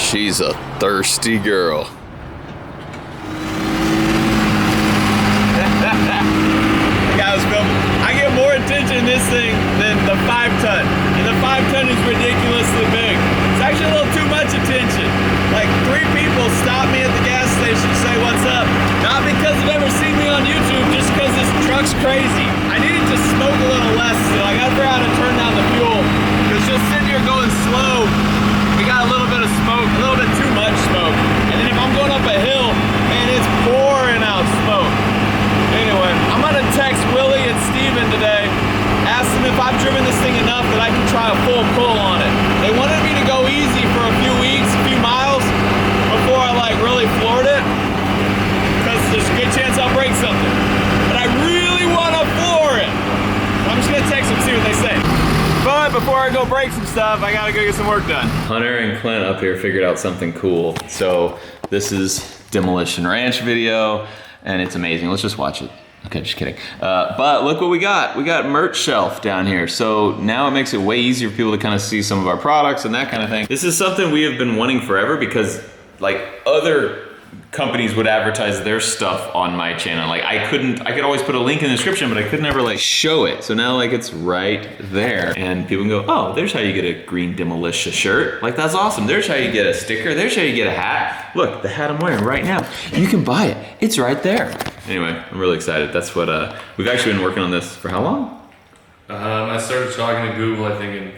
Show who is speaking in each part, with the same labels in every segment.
Speaker 1: She's a thirsty girl.
Speaker 2: Guys, I get more attention in this thing than the 5-ton. And the 5-ton is ridiculously big. It's actually a little too much attention. Like 3 people stop me at the gas station to say what's up. Not because they've ever seen me on YouTube, just because this truck's crazy. I needed to smoke a little less still. I gotta figure out how to turn down the fuel. Because just sitting here going slow, we got a little bit of smoke, a little bit too much smoke. And then if I'm going up a hill, man, it's pouring out smoke. Anyway, I'm gonna text Willie and Steven today, ask them if I've driven this thing enough that I can try a full pull on it. They wanted me to go easy for a few weeks, a few miles, before I like really floored it, because there's a good chance I'll break something. But I really wanna floor it. So I'm just gonna text them, see what they say. But before I go break some stuff, I gotta go get some work done. Hunter and Clint up here figured out something cool. So this is Demolition Ranch video, and it's amazing. Let's just watch it. Okay, just kidding. But look what we got. We got merch shelf down here. So now it makes it way easier for people to kind of see some of our products and that kind of thing. This is something we have been wanting forever because like other companies would advertise their stuff on my channel. Like I could always put a link in the description, but I could never like show it. So now like it's right there and people can go, oh, there's how you get a green Demolition shirt. Like that's awesome. There's how you get a sticker. There's how you get a hat. Look, the hat I'm wearing right now. You can buy it. It's right there. Anyway, I'm really excited. That's what, we've actually been working on this for how long?
Speaker 3: I started talking to Google, I think in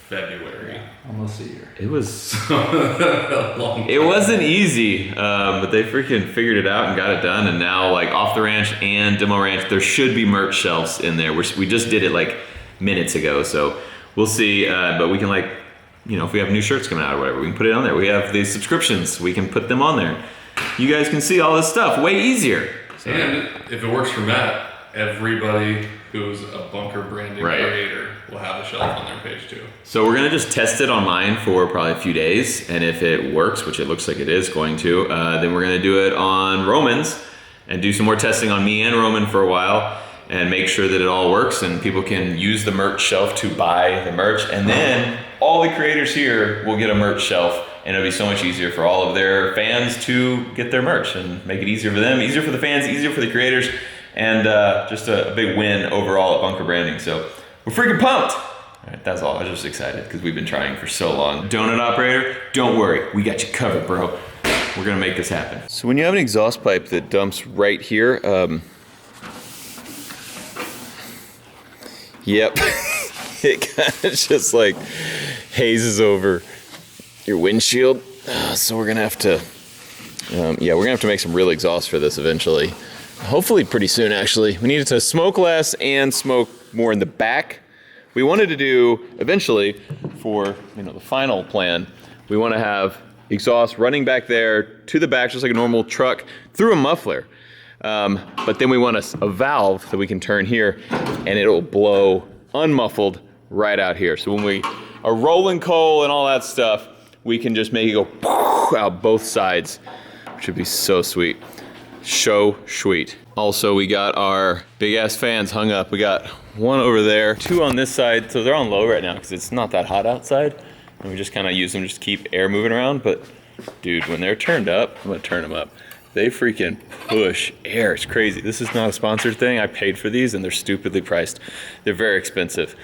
Speaker 3: February.
Speaker 4: Almost a year.
Speaker 3: It was a long time. It wasn't easy, but they freaking figured it out and got it done. And now like Off the Ranch and Demo Ranch, there should be merch shelves in there. We just did it like minutes ago. So we'll see, but we can like, you know, if we have new shirts coming out or whatever, we can put it on there. We have the subscriptions, we can put them on there. You guys can see all this stuff way easier. So.
Speaker 4: And if it works for Matt, everybody who's a bunker branding creator will have a shelf on their page too.
Speaker 3: So we're gonna just test it on mine for probably a few days, and if it works, which it looks like it is going to, then we're gonna do it on Roman's and do some more testing on me and Roman for a while and make sure that it all works and people can use the merch shelf to buy the merch, and then all the creators here will get a merch shelf. And it'll be so much easier for all of their fans to get their merch and make it easier for them, easier for the fans, easier for the creators, and just a big win overall at Bunker Branding. So we're freaking pumped. All right, that's all. I was just excited because we've been trying for so long. Donut operator, don't worry. We got you covered, bro. We're gonna make this happen.
Speaker 1: So when you have an exhaust pipe that dumps right here, yep, it kind of just like hazes over your windshield. So we're gonna have to, yeah, we're gonna have to make some real exhaust for this eventually. Hopefully pretty soon, actually. We needed to smoke less and smoke more in the back. We wanted to do, eventually, for the final plan, we wanna have exhaust running back there to the back, just like a normal truck, through a muffler. But then we want a valve that we can turn here and it'll blow unmuffled right out here. So when we are rolling coal and all that stuff, we can just make it go out both sides, which would be so sweet. So sweet. Also, we got our big ass fans hung up. We got one over there, 2 on this side. So they're on low right now because it's not that hot outside. And we just kind of use them just to keep air moving around. But dude, when they're turned up, I'm gonna turn them up. They freaking push air. It's crazy. This is not a sponsored thing. I paid for these and they're stupidly priced. They're very expensive,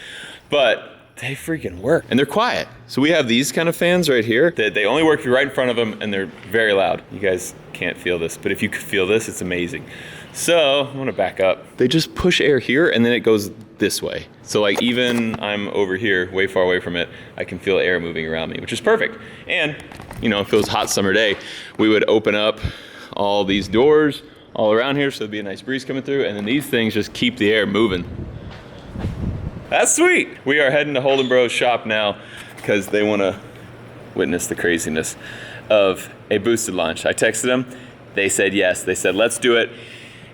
Speaker 1: but they freaking work and they're quiet. So we have these kind of fans right here that they only work if you're right in front of them and they're very loud. You guys can't feel this, but if you could feel this, it's amazing. So I'm gonna back up. They just push air here and then it goes this way. So like even I'm over here, way far away from it, I can feel air moving around me, which is perfect. And if it was a hot summer day, we would open up all these doors all around here so there'd be a nice breeze coming through, and then these things just keep the air moving. That's sweet. We are heading to Holden Bros shop now because they want to witness the craziness of a boosted launch. I texted them. They said yes. They said, let's do it.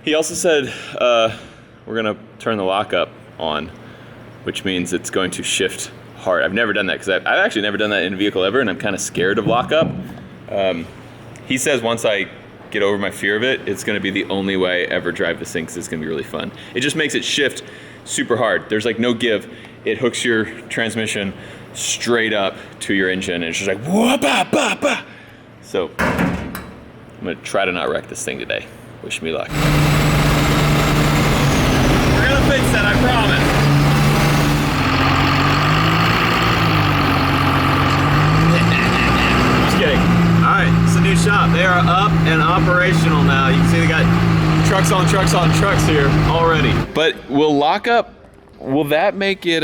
Speaker 1: He also said, we're going to turn the lockup on, which means it's going to shift hard. I've never done that because I've actually never done that in a vehicle ever, and I'm kind of scared of lockup. He says once I get over my fear of it, it's going to be the only way I ever drive this thing because it's going to be really fun. It just makes it shift super hard. There's like no give. It hooks your transmission straight up to your engine and it's just like whoa, bah, bah, bah. So I'm gonna try to not wreck this thing today. Wish me luck.
Speaker 2: We're gonna fix that, I promise. Just kidding. All right, it's a new shop. They are up and operational now. You can see they got trucks on trucks on trucks here already.
Speaker 1: But will lockup, will that make it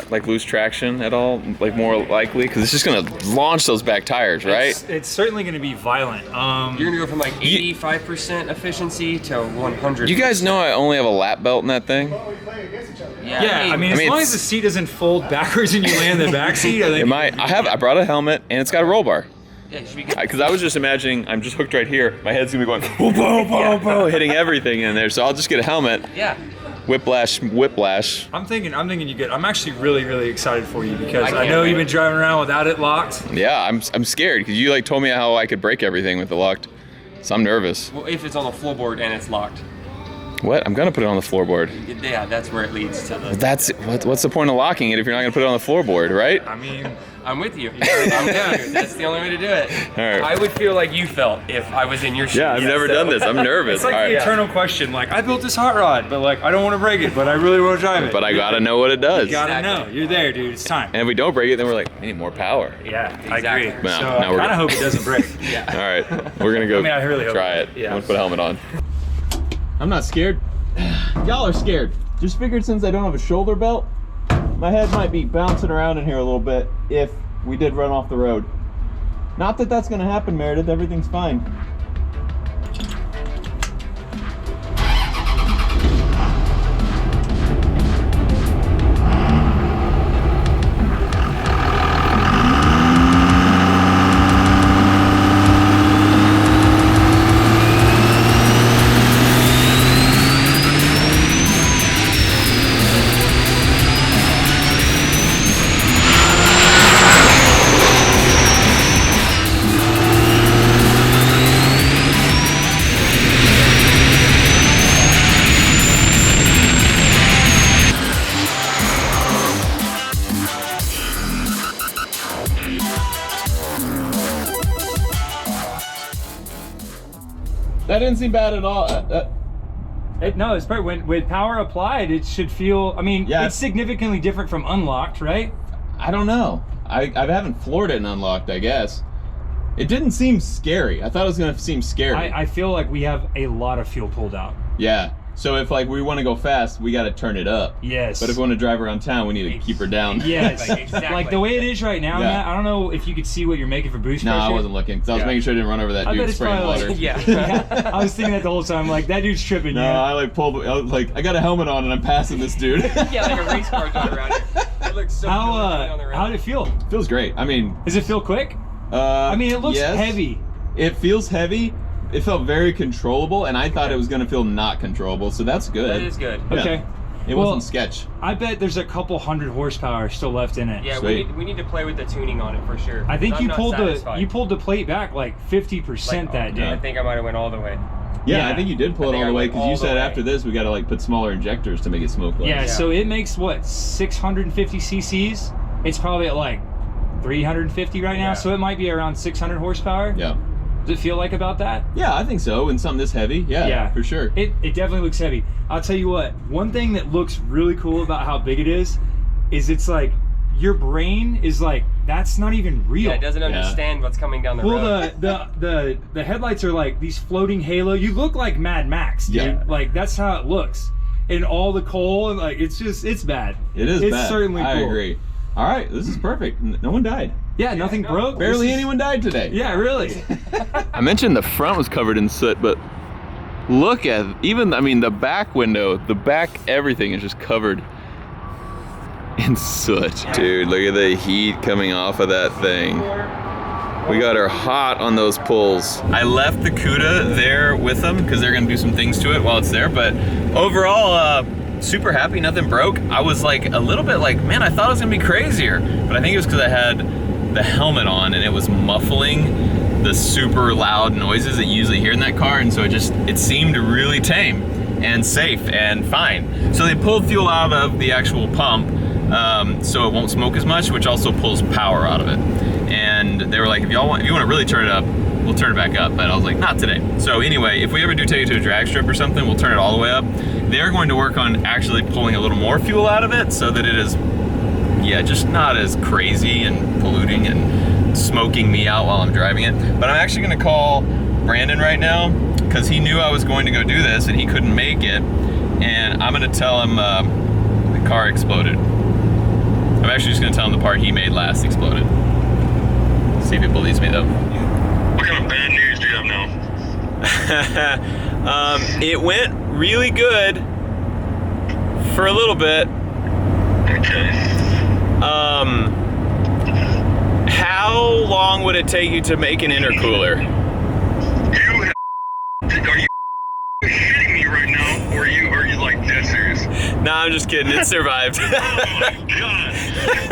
Speaker 1: like lose traction at all? Like more likely? Because it's just gonna launch those back tires, right?
Speaker 5: It's certainly going to be violent.
Speaker 6: You're gonna go from like 85% efficiency to 100.
Speaker 1: You guys know I only have a lap belt in that thing?
Speaker 5: Yeah, I mean, as long as the seat doesn't fold backwards and you land in the back seat, I think.
Speaker 1: I brought a helmet and it's got a roll bar.
Speaker 6: Yeah, it should be good.
Speaker 1: Because I was just imagining, I'm just hooked right here. My head's gonna be going, boom, boom, boom, boom, hitting everything in there. So I'll just get a helmet.
Speaker 6: Yeah.
Speaker 1: Whiplash.
Speaker 5: I'm thinking you get. I'm actually really excited for you because
Speaker 6: I
Speaker 5: I
Speaker 6: can't
Speaker 5: know
Speaker 6: wait.
Speaker 5: you've been driving around without it locked.
Speaker 1: Yeah, I'm scared because you like told me how I could break everything with the locked. So I'm nervous.
Speaker 6: Well, if it's on the floorboard and it's locked.
Speaker 1: What? I'm gonna put it on the floorboard.
Speaker 6: Yeah, that's where it leads to the.
Speaker 1: That's what's the point of locking it if you're not gonna put it on the floorboard, right?
Speaker 5: I mean,
Speaker 6: I'm with you. I'm down. That's the only way to do it.
Speaker 1: All right.
Speaker 6: I would feel like you felt if I was in your shoes.
Speaker 1: Yeah, I've never done this. I'm nervous.
Speaker 5: it's like
Speaker 1: All
Speaker 5: the
Speaker 1: right.
Speaker 5: eternal question. Like, I built this hot rod, but like, I don't want to break it, but I really want to drive it.
Speaker 1: But I gotta know what it does.
Speaker 5: You gotta
Speaker 6: Exactly.
Speaker 5: know. You're there, dude. It's time.
Speaker 1: And if we don't break it, then we're like, we need more power.
Speaker 5: Yeah, I
Speaker 6: Exactly.
Speaker 5: agree.
Speaker 1: No,
Speaker 5: So
Speaker 1: no,
Speaker 5: I
Speaker 1: we're
Speaker 5: kind
Speaker 1: good.
Speaker 5: of hope it doesn't break.
Speaker 1: All right, we're gonna go
Speaker 5: I mean, I really hope
Speaker 1: try
Speaker 5: it.
Speaker 1: it.
Speaker 5: Yeah.
Speaker 1: I'm gonna put a helmet on.
Speaker 2: I'm not scared. Y'all are scared. Just figured since I don't have a shoulder belt, my head might be bouncing around in here a little bit if we did run off the road. Not that that's gonna happen, Meredith. Everything's fine. That didn't seem bad at all.
Speaker 5: No, it's probably when with power applied, it should feel. I mean,
Speaker 2: Yeah.
Speaker 5: it's significantly different from unlocked, right?
Speaker 2: I don't know. I haven't floored it and unlocked, I guess. It didn't seem scary. I thought it was gonna seem scary.
Speaker 5: I feel like we have a lot of fuel pulled out.
Speaker 2: Yeah. So if like we want to go fast, we got to turn it up.
Speaker 5: Yes.
Speaker 2: But if we want to drive around town, we need to keep her down.
Speaker 5: Yes.
Speaker 6: Exactly.
Speaker 5: Like the way it is right now,
Speaker 2: Yeah.
Speaker 5: Matt, I don't know if you could see what you're making for boost
Speaker 2: No,
Speaker 5: pressure.
Speaker 2: I wasn't looking because I was
Speaker 5: Yeah.
Speaker 2: making sure I didn't run over that
Speaker 5: I bet
Speaker 2: dude
Speaker 5: it's
Speaker 2: spraying
Speaker 5: probably
Speaker 2: water.
Speaker 5: like,
Speaker 6: Yeah.
Speaker 5: yeah. I was thinking that the whole time, like, that dude's tripping.
Speaker 2: No,
Speaker 5: yeah.
Speaker 2: I like pulled. I was like, I got a helmet on and I'm passing this dude.
Speaker 6: Yeah, like a race car going around it. It looks so cool on the road.
Speaker 5: How did it feel?
Speaker 2: Feels great. I mean,
Speaker 5: Does it feel quick? I mean, it looks
Speaker 2: yes.
Speaker 5: heavy.
Speaker 2: It feels heavy. It felt very controllable, and I thought it was gonna feel not controllable. So that's good.
Speaker 6: That is good.
Speaker 2: Yeah.
Speaker 5: Okay.
Speaker 2: It
Speaker 5: Well,
Speaker 2: wasn't sketch.
Speaker 5: I bet there's a couple hundred horsepower still left in it.
Speaker 6: Yeah,
Speaker 2: Sweet.
Speaker 6: we need to play with the tuning on it for sure.
Speaker 5: I think
Speaker 6: I'm
Speaker 5: you
Speaker 6: not
Speaker 5: pulled
Speaker 6: satisfied.
Speaker 5: the plate back like 50% that day.
Speaker 6: I think I might have went all the way.
Speaker 2: Yeah,
Speaker 5: Yeah.
Speaker 2: I think you did pull
Speaker 6: I
Speaker 2: it
Speaker 6: think
Speaker 2: all
Speaker 6: I
Speaker 2: the way
Speaker 6: went
Speaker 2: because you
Speaker 6: all the
Speaker 2: said
Speaker 6: way.
Speaker 2: after this we got to like put smaller injectors to make it smoke less.
Speaker 5: Yeah,
Speaker 6: Yeah.
Speaker 5: so it makes what, 650 cc's? It's probably at like 350 right now,
Speaker 6: Yeah.
Speaker 5: so it might be around 600 horsepower.
Speaker 2: Yeah.
Speaker 5: Does it feel like about that?
Speaker 2: Yeah, I think so. And something this heavy, yeah, for sure.
Speaker 5: It definitely looks heavy. I'll tell you what, one thing that looks really cool about how big it is it's like your brain is like, that's not even real.
Speaker 6: Yeah, it doesn't understand what's coming down the
Speaker 5: Well,
Speaker 6: road.
Speaker 5: the headlights are like these floating halo. You look like Mad Max, dude.
Speaker 2: Yeah.
Speaker 5: Like that's how it looks. And all the coal and like it's bad.
Speaker 2: It is
Speaker 5: It's
Speaker 2: bad.
Speaker 5: certainly
Speaker 2: I
Speaker 5: cool.
Speaker 2: agree. All right, this is perfect. No one died.
Speaker 5: Yeah, nothing broke.
Speaker 2: Barely
Speaker 5: This is-
Speaker 2: anyone died today.
Speaker 5: Yeah, really.
Speaker 1: I mentioned the front was covered in soot, but look at the back window, the back everything is just covered in soot. Dude, look at the heat coming off of that thing. We got her hot on those pulls. I left the Cuda there with them because they're gonna do some things to it while it's there, but overall, super happy, nothing broke. I was like a little bit like, man, I thought it was gonna be crazier, but I think it was because I had the helmet on and it was muffling the super loud noises that you usually hear in that car, and so it seemed really tame and safe and fine. So they pulled fuel out of the actual pump, so it won't smoke as much, which also pulls power out of it. and they were like, if you want to really turn it up, we'll turn it back up. But I was like, not today. So anyway, if we ever do take it to a drag strip or something, we'll turn it all the way up. They're going to work on actually pulling a little more fuel out of it so that it is, yeah, just not as crazy and polluting and smoking me out while I'm driving it. But I'm actually gonna call Brandon right now because he knew I was going to go do this and he couldn't make it. And I'm gonna tell him the car exploded. I'm actually just gonna tell him the part he made last exploded. See if he believes me though.
Speaker 7: What kind of bad news do you have now?
Speaker 1: It went really good for a little bit.
Speaker 7: Okay.
Speaker 1: How long would it take you to make an intercooler?
Speaker 7: Are you shitting me right now, or are you like dead serious?
Speaker 1: Nah, I'm just kidding. It survived.
Speaker 7: Oh my god,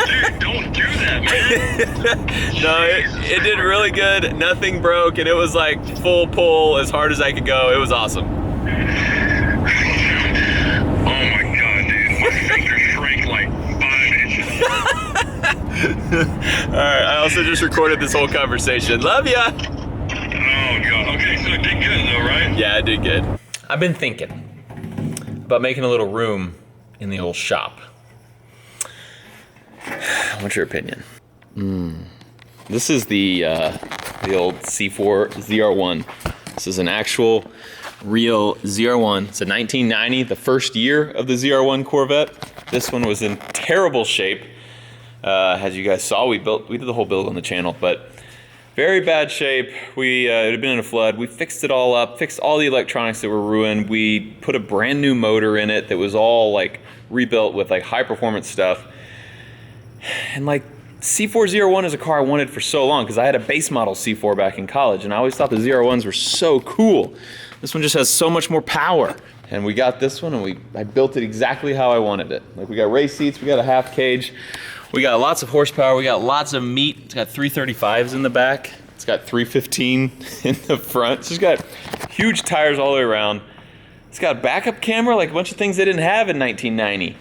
Speaker 7: dude, don't do that, man.
Speaker 1: No, it did really good. Nothing broke, and it was like full pull as hard as I could go. It was awesome.
Speaker 7: Oh my god, dude, my finger shrank like 5 inches.
Speaker 1: All right, I also just recorded this whole conversation. Love ya.
Speaker 7: Oh god. Okay, so it did good though, right?
Speaker 1: Yeah, I did good. I've been thinking about making a little room in the old shop. What's your opinion? This is the old C4 ZR1. This is an actual, real ZR1. It's a 1990, the first year of the ZR1 Corvette. This one was in terrible shape. As you guys saw, we did the whole build on the channel, but very bad shape. It had been in a flood. We fixed it all up, fixed all the electronics that were ruined. We put a brand new motor in it that was all like rebuilt with like high performance stuff. And like C401 is a car I wanted for so long because I had a base model C4 back in college and I always thought the ZR1s were so cool. This one just has so much more power. And we got this one and I built it exactly how I wanted it. Like we got race seats, we got a half cage. We got lots of horsepower, we got lots of meat. It's got 335s in the back. It's got 315 in the front. So it's got huge tires all the way around. It's got a backup camera, like a bunch of things they didn't have in 1990.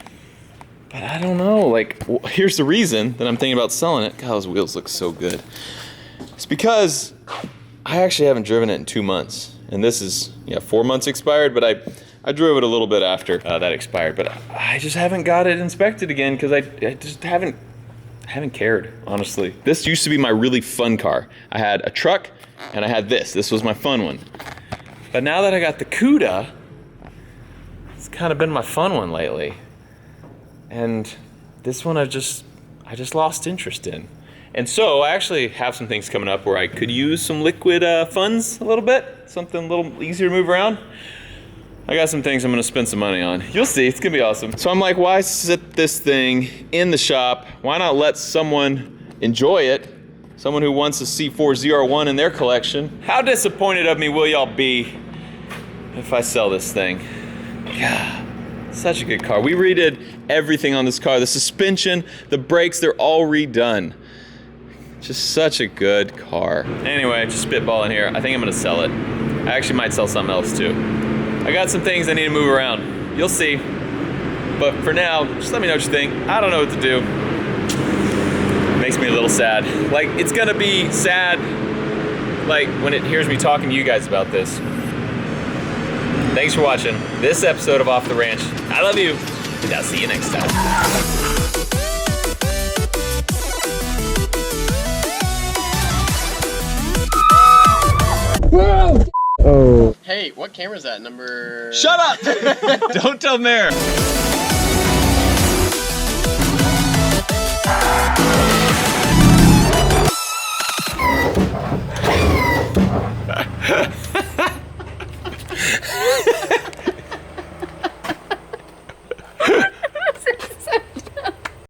Speaker 1: But I don't know, like, here's the reason that I'm thinking about selling it. God, those wheels look so good. It's because I actually haven't driven it in 2 months. And this is, 4 months expired, but I drove it a little bit after that expired, but I just haven't got it inspected again because I just haven't cared, honestly. This used to be my really fun car. I had a truck and I had this. This was my fun one. But now that I got the Cuda, it's kind of been my fun one lately. And this one I just lost interest in. And so I actually have some things coming up where I could use some liquid funds a little bit, something a little easier to move around. I got some things I'm gonna spend some money on. You'll see, it's gonna be awesome. So I'm like, why sit this thing in the shop? Why not let someone enjoy it? Someone who wants a C4 ZR1 in their collection. How disappointed of me will y'all be if I sell this thing? God, such a good car. We redid everything on this car. The suspension, the brakes, they're all redone. Just such a good car. Anyway, just spitballing here. I think I'm gonna sell it. I actually might sell something else too. I got some things I need to move around. You'll see. But for now, just let me know what you think. I don't know what to do. It makes me a little sad. Like, it's gonna be sad, like, when it hears me talking to you guys about this. Thanks for watching this episode of Off the Ranch. I love you, and I'll see you next time.
Speaker 8: Hey, what camera is that? Number...
Speaker 1: Shut up! Don't tell Mare.